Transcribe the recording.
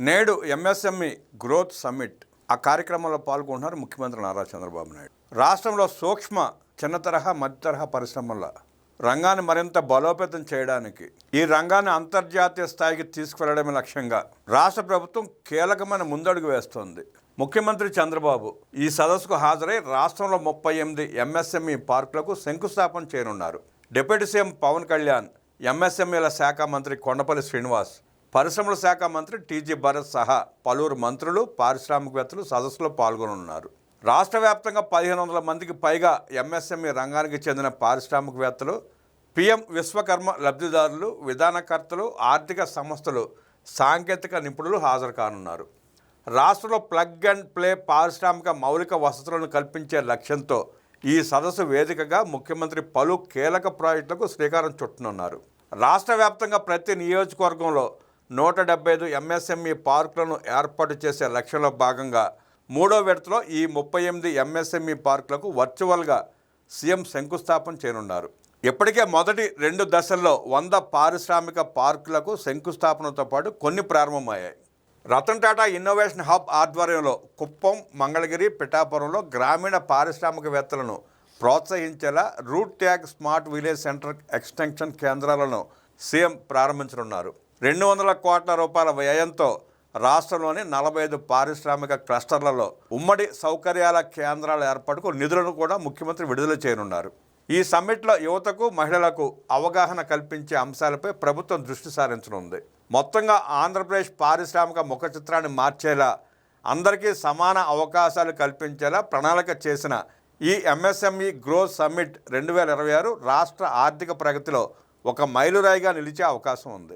నేడు MSME growth summit ఆ కార్యక్రమంలో పాల్గొంటున్నారు ముఖ్యమంత్రి నారా చంద్రబాబు నాయుడు. రాష్ట్రంలో సూక్ష్మ చిన్న తరహా మధ్య తరహా పరిశ్రమల రంగాన్ని మరింత బలోపేతం చేయడానికి, ఈ రంగాన్ని అంతర్జాతీయ స్థాయికి తీసుకువెళ్లడమే లక్ష్యంగా రాష్ట్ర ప్రభుత్వం కీలకమైన ముందడుగు వేస్తోంది. ముఖ్యమంత్రి చంద్రబాబు ఈ సదస్సుకు హాజరై రాష్ట్రంలో 38 ఎంఎస్ఎంఈ పార్కులకు శంకుస్థాపన చేయనున్నారు. డిప్యూటీ సీఎం పవన్ కళ్యాణ్, ఎంఎస్ఎంఈల శాఖ మంత్రి కొండపల్లి శ్రీనివాస్, పరిశ్రమల శాఖ మంత్రి టీజీ భరత్ సహా పలువురు మంత్రులు, పారిశ్రామికవేత్తలు సదస్సులో పాల్గొనున్నారు. రాష్ట్ర వ్యాప్తంగా 1500 మందికి పైగా ఎంఎస్ఎంఈ రంగానికి చెందిన పారిశ్రామికవేత్తలు, పిఎం విశ్వకర్మ లబ్ధిదారులు, విధానకర్తలు, ఆర్థిక సంస్థలు, సాంకేతిక నిపుణులు హాజరు కానున్నారు. రాష్ట్రంలో ప్లగ్ అండ్ ప్లే పారిశ్రామిక మౌలిక వసతులను కల్పించే లక్ష్యంతో ఈ సదస్సు వేదికగా ముఖ్యమంత్రి పలు కీలక ప్రాజెక్టులకు శ్రీకారం చుట్టనున్నారు. రాష్ట్ర వ్యాప్తంగా ప్రతి నియోజకవర్గంలో 175 ఎంఎస్ఎంఈ పార్కులను ఏర్పాటు చేసే లక్ష్యంలో భాగంగా మూడో విడతలో ఈ 38 ఎంఎస్ఎంఈ పార్కులకు వర్చువల్గా సీఎం శంకుస్థాపన చేయనున్నారు. ఇప్పటికే మొదటి 2 దశల్లో 100 పారిశ్రామిక పార్కులకు శంకుస్థాపనతో పాటు కొన్ని ప్రారంభమయ్యాయి. రతన్ టాటా ఇన్నోవేషన్ హబ్ ఆధ్వర్యంలో కుప్పం, మంగళగిరి, పిఠాపురంలో గ్రామీణ పారిశ్రామికవేత్తలను ప్రోత్సహించేలా రూట్ ట్యాగ్ స్మార్ట్ విలేజ్ సెంటర్ ఎక్స్టెన్షన్ కేంద్రాలను సీఎం ప్రారంభించనున్నారు. 200 కోట్ల రూపాయల వ్యయంతో రాష్ట్రంలోని 45 పారిశ్రామిక క్లస్టర్లలో ఉమ్మడి సౌకర్యాల కేంద్రాల ఏర్పాటుకు నిధులను కూడా ముఖ్యమంత్రి విడుదల చేయనున్నారు. ఈ సమ్మిట్లో యువతకు, మహిళలకు అవగాహన కల్పించే అంశాలపై ప్రభుత్వం దృష్టి సారించనుంది. మొత్తంగా ఆంధ్రప్రదేశ్ పారిశ్రామిక ముఖ చిత్రాన్ని మార్చేలా, అందరికీ సమాన అవకాశాలు కల్పించేలా ప్రణాళిక చేసిన ఈ ఎంఎస్ఎంఈ గ్రోత్ సమ్మిట్ 2026 రాష్ట్ర ఆర్థిక ప్రగతిలో ఒక మైలురాయిగా నిలిచే అవకాశం ఉంది.